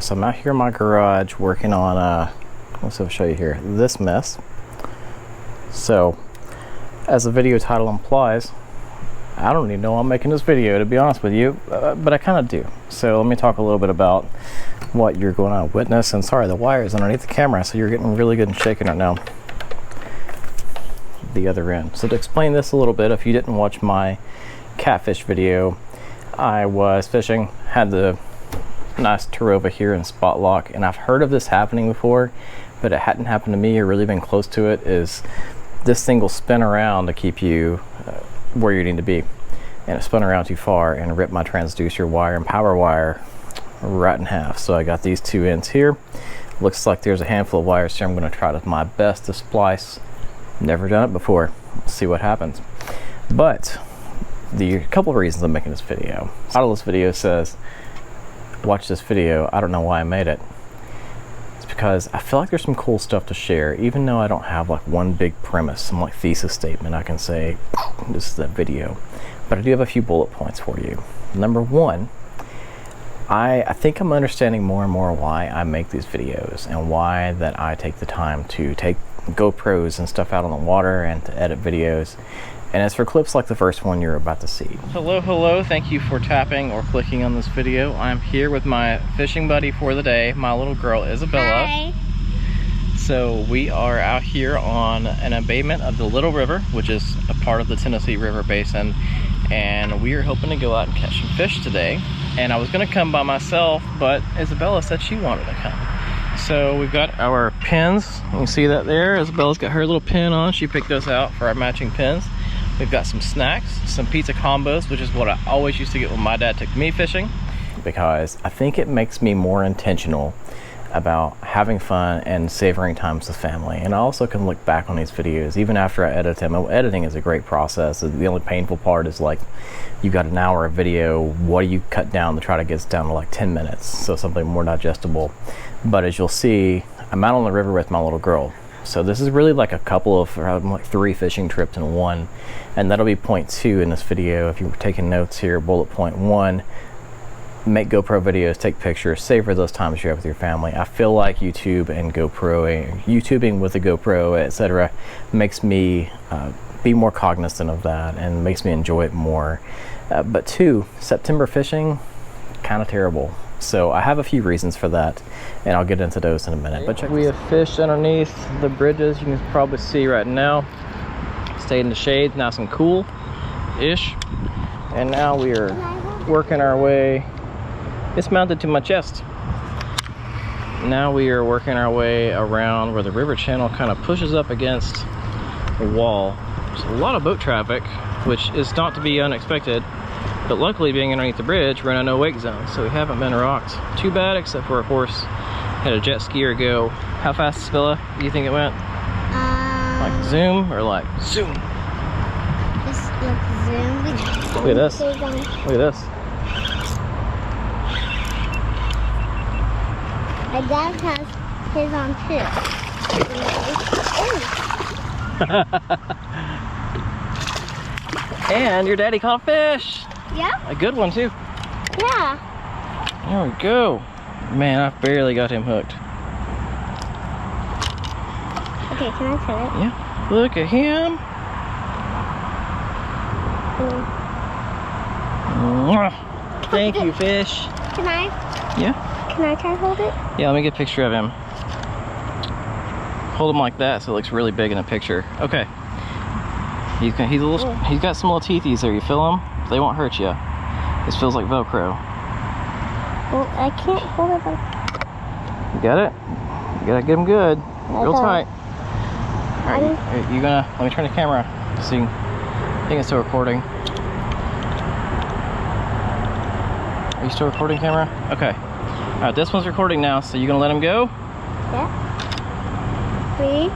So I'm out here in my garage working on let's show you here, this mess. So as the video title implies, I don't even know I'm making this video, to be honest with you, but I kind of do. So let me talk a little bit about what you're going to witness. And sorry, the wire is underneath the camera, so you're getting really good and shaking right now. The other end. So to explain this a little bit, if you didn't watch my catfish video, I was fishing, had the nice Tarova here in spot lock, and I've heard of this happening before, but it hadn't happened to me or really been close to it. Is this thing will spin around to keep you where you need to be, and it spun around too far and ripped my transducer wire and power wire right in half. So I got these two ends here. Looks like there's a handful of wires here. I'm going to try my best to splice. Never done it before. See what happens. But the couple of reasons I'm making this video. The title of this video says, watch this video. I don't know why I made it. It's because I feel like there's some cool stuff to share, even though I don't have like one big premise, some like thesis statement I can say, this is that video. But I do have a few bullet points for you. Number one, I think I'm understanding more and more why I make these videos and why that I take the time to take GoPros and stuff out on the water and to edit videos. And it's for clips like the first one you're about to see. Hello, thank you for tapping or clicking on this video. I'm here with my fishing buddy for the day, my little girl Isabella. Hi. So we are out here on an abatement of the Little River, which is a part of the Tennessee River Basin, and we are hoping to go out and catch some fish today. And I was gonna come by myself, but Isabella said she wanted to come. So we've got our pins. You can see that there. Isabella's got her little pin on. She picked those out for our matching pins. We've got some snacks, some pizza combos, which is what I always used to get when my dad took me fishing, because I think it makes me more intentional about having fun and savoring times with family. And I also can look back on these videos even after I edit them. Editing is a great process. The only painful part is like, you got an hour of video, what do you cut down to try to get it down to like 10 minutes? So something more digestible. But as you'll see, I'm out on the river with my little girl. So this is really like a couple of like 3 fishing trips in one. And that'll be point 2 in this video. If you were taking notes here, bullet point 1, make GoPro videos, take pictures, savor those times you have with your family. I feel like YouTube and GoPro, YouTubing with a GoPro, etc., makes me be more cognizant of that and makes me enjoy it more. But 2, September fishing, kind of terrible. So I have a few reasons for that, and I'll get into those in a minute. But check, we have fished underneath the bridges. You can probably see right now. Stayed in the shade, nice and cool-ish. And now we are working our way. It's mounted to my chest. Now we are working our way around where the river channel kind of pushes up against the wall. There's a lot of boat traffic, which is not to be unexpected. But luckily, being underneath the bridge, we're in a no-wake zone, so we haven't been rocked too bad, except for, of course, had a jet skier go. How fast, Isabella, do you think it went? Like zoom or like zoom? Just like zoom. Look at this. Look at this. My dad has his on too. And your daddy caught fish. Yeah? A good one, too. Yeah. There we go. Man, I barely got him hooked. Okay, can I set it? Yeah. Look at him. Mwah. Thank you, fish. Can I? Yeah. Can I try to hold it? Yeah, let me get a picture of him. Hold him like that so it looks really big in a picture. Okay. He's got some little teethies there. You feel them? They won't hurt you. This feels like Velcro. Well, I can't hold it like... You got it? You gotta get him good. Real tight. All right, let me turn the camera so you can, I think it's still recording. Are you still recording, camera? Okay. All right, this one's recording now, so you gonna let him go? Yeah. 3,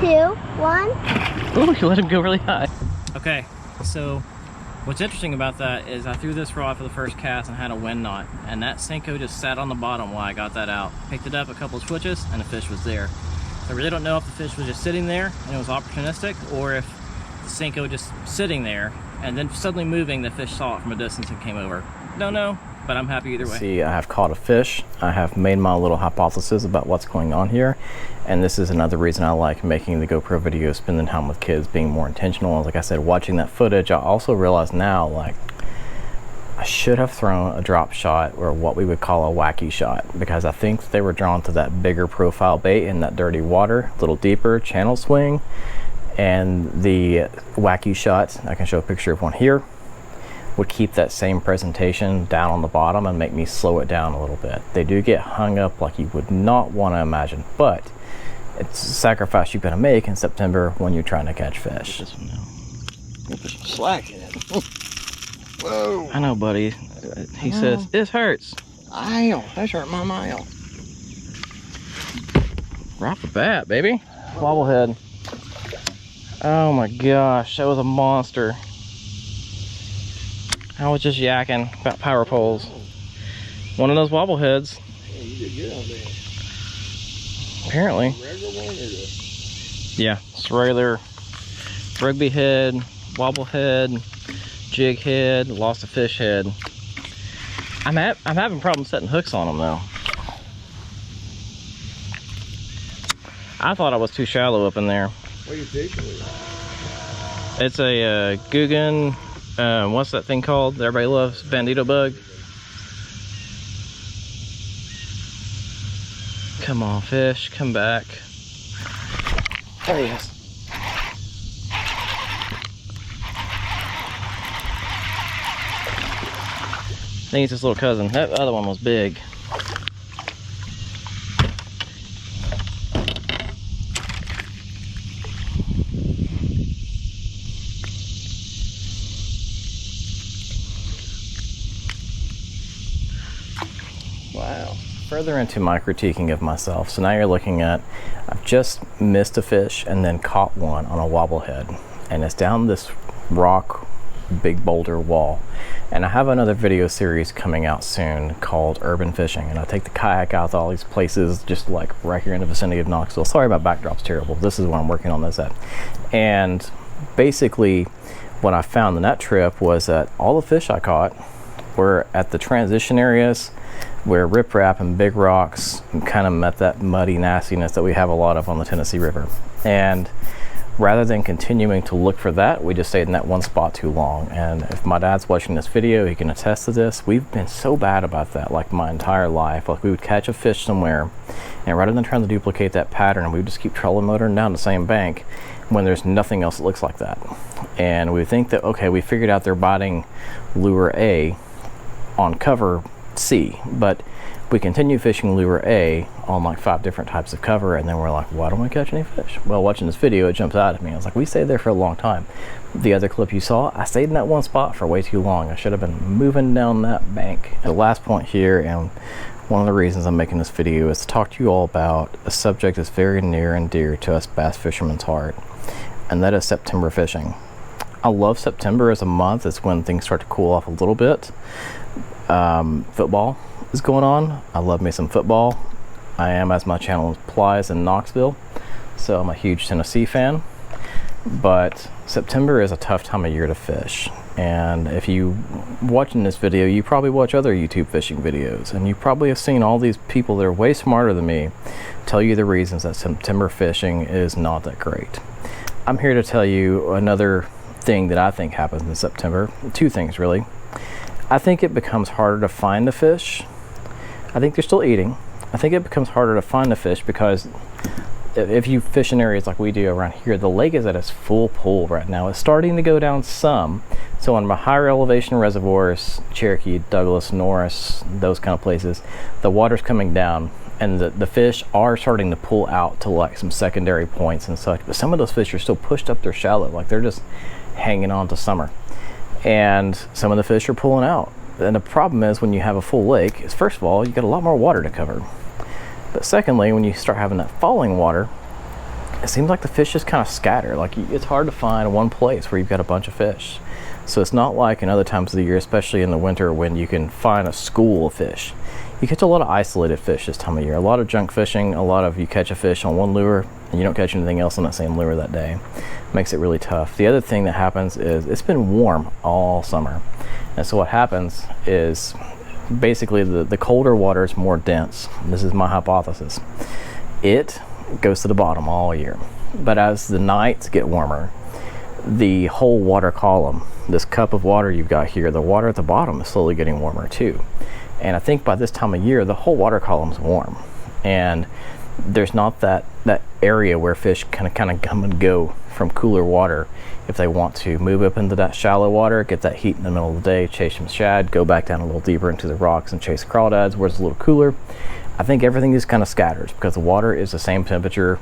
2, 1. Ooh, you let him go really high. Okay, so what's interesting about that is I threw this rod for the first cast and had a wind knot, and that Senko just sat on the bottom while I got that out. Picked it up a couple of twitches, and the fish was there. I really don't know if the fish was just sitting there and it was opportunistic, or if the Senko just sitting there and then suddenly moving, the fish saw it from a distance and came over. Don't know. but I'm happy either way. See, I have caught a fish. I have made my little hypothesis about what's going on here, and this is another reason I like making the GoPro videos, spending time with kids, being more intentional. Like I said, watching that footage, I also realize now, like, I should have thrown a drop shot, or what we would call a wacky shot, because I think they were drawn to that bigger profile bait in that dirty water, a little deeper channel swing. And the wacky shot, I can show a picture of one here, would keep that same presentation down on the bottom and make me slow it down a little bit. They do get hung up like you would not want to imagine, but it's a sacrifice you're going to make in September when you're trying to catch fish. This one now. We'll put some slack in it. Whoa! I know, buddy. He says, this hurts. Ow, that's hurt my mile. Right off the bat, baby. Wobblehead. Oh my gosh, that was a monster. I was just yakking about power poles. One of those wobbleheads. Yeah, you did good on that. Apparently. Regular one or yeah, it's regular rugby head, wobblehead, jig head, lost a fish head. I'm having problems setting hooks on them though. I thought I was too shallow up in there. what are you fishing with? It's a Guggen, what's that thing called that everybody loves? Bandito bug. Come on, fish, come back. There he is. I think it's his little cousin. That other one was big. Wow. Further into my critiquing of myself, so now you're looking at, I've just missed a fish and then caught one on a wobblehead, and it's down this rock big boulder wall. And I have another video series coming out soon called Urban Fishing, and I take the kayak out to all these places just like right here in the vicinity of Knoxville. Sorry, my backdrop's terrible. This is where I'm working on this at. And basically what I found in that trip was that all the fish I caught were at the transition areas where riprap and big rocks kind of met that muddy nastiness that we have a lot of on the Tennessee River. And rather than continuing to look for that, we just stayed in that one spot too long. And if my dad's watching this video, he can attest to this. We've been so bad about that, like my entire life. Like we would catch a fish somewhere, and rather than trying to duplicate that pattern, we would just keep trolling motoring down the same bank when there's nothing else that looks like that. And we think that, okay, we figured out they're biting lure A on cover C, but we continue fishing lure A on like 5 different types of cover, and then we're like, why don't we catch any fish? Well, watching this video, it jumps out at me. I was like, we stayed there for a long time. The other clip you saw, I stayed in that one spot for way too long. I should have been moving down that bank. The last point here, and one of the reasons I'm making this video, is to talk to you all about a subject that's very near and dear to us bass fishermen's heart, and that is September fishing. I love September as a month. It's when things start to cool off a little bit. Football is going on. I love me some football. I am, as my channel implies, in Knoxville, so I'm a huge Tennessee fan. But September is a tough time of year to fish, and if you watching this video, you probably watch other YouTube fishing videos, and you probably have seen all these people that are way smarter than me tell you the reasons that September fishing is not that great. I'm here to tell you another thing that I think happens in September. 2 things really. I think it becomes harder to find the fish. I think they're still eating. I think it becomes harder to find the fish because if you fish in areas like we do around here, the lake is at its full pull right now. It's starting to go down some. So on my higher elevation reservoirs, Cherokee, Douglas, Norris, those kind of places, the water's coming down, and the fish are starting to pull out to like some secondary points and such. But some of those fish are still pushed up their shallow, like they're just hanging on to summer. And some of the fish are pulling out. And the problem is when you have a full lake is, first of all, you got a lot more water to cover. But secondly, when you start having that falling water, it seems like the fish just kind of scatter. Like it's hard to find one place where you've got a bunch of fish. So it's not like in other times of the year, especially in the winter, when you can find a school of fish. You catch a lot of isolated fish this time of year. A lot of junk fishing, a lot of you catch a fish on one lure and you don't catch anything else on that same lure that day. Makes it really tough. The other thing that happens is it's been warm all summer. And so what happens is basically the colder water is more dense. This is my hypothesis. It goes to the bottom all year. But as the nights get warmer, the whole water column, this cup of water you've got here, the water at the bottom is slowly getting warmer too. And I think by this time of year, the whole water column's warm. And there's not that area where fish kind of come and go from cooler water if they want to move up into that shallow water, get that heat in the middle of the day, chase some shad, go back down a little deeper into the rocks and chase crawdads where it's a little cooler. I think everything just kind of scatters because the water is the same temperature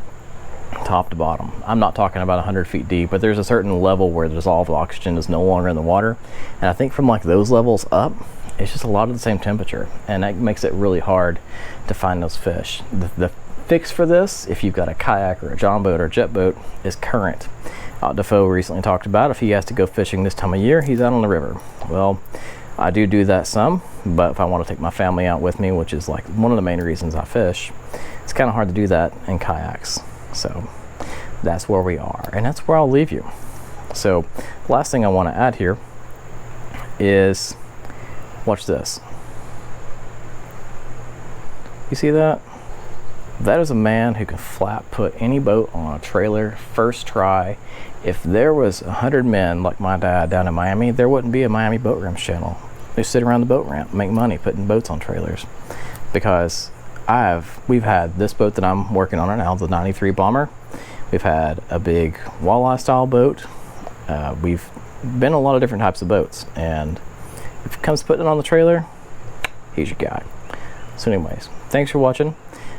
top to bottom. I'm not talking about 100 feet deep, but there's a certain level where the dissolved oxygen is no longer in the water. And I think from like those levels up, it's just a lot of the same temperature, and that makes it really hard to find those fish. The fix for this, if you've got a kayak or a john boat or a jet boat, is current. Defoe recently talked about if he has to go fishing this time of year, he's out on the river. Well, I do that some, but if I want to take my family out with me, which is like one of the main reasons I fish, it's kind of hard to do that in kayaks. So that's where we are, and that's where I'll leave you. So last thing I want to add here is, watch this. You see that? That is a man who can flat put any boat on a trailer first try. If there was 100 men like my dad down in Miami, there wouldn't be a Miami Boat Ramps channel. They sit around the boat ramp, make money putting boats on trailers. Because we've had this boat that I'm working on right now, the 93 Bomber. We've had a big walleye style boat. We've been a lot of different types of boats, and if it comes to putting it on the trailer, he's your guy. So anyways, thanks for watching.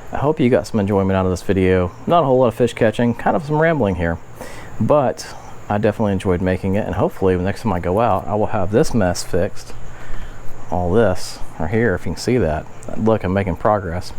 I hope you got some enjoyment out of this video. Not a whole lot of fish catching, kind of some rambling here, but I definitely enjoyed making it, and hopefully the next time I go out, I will have this mess fixed. All this right here, if you can see that. Look, I'm making progress.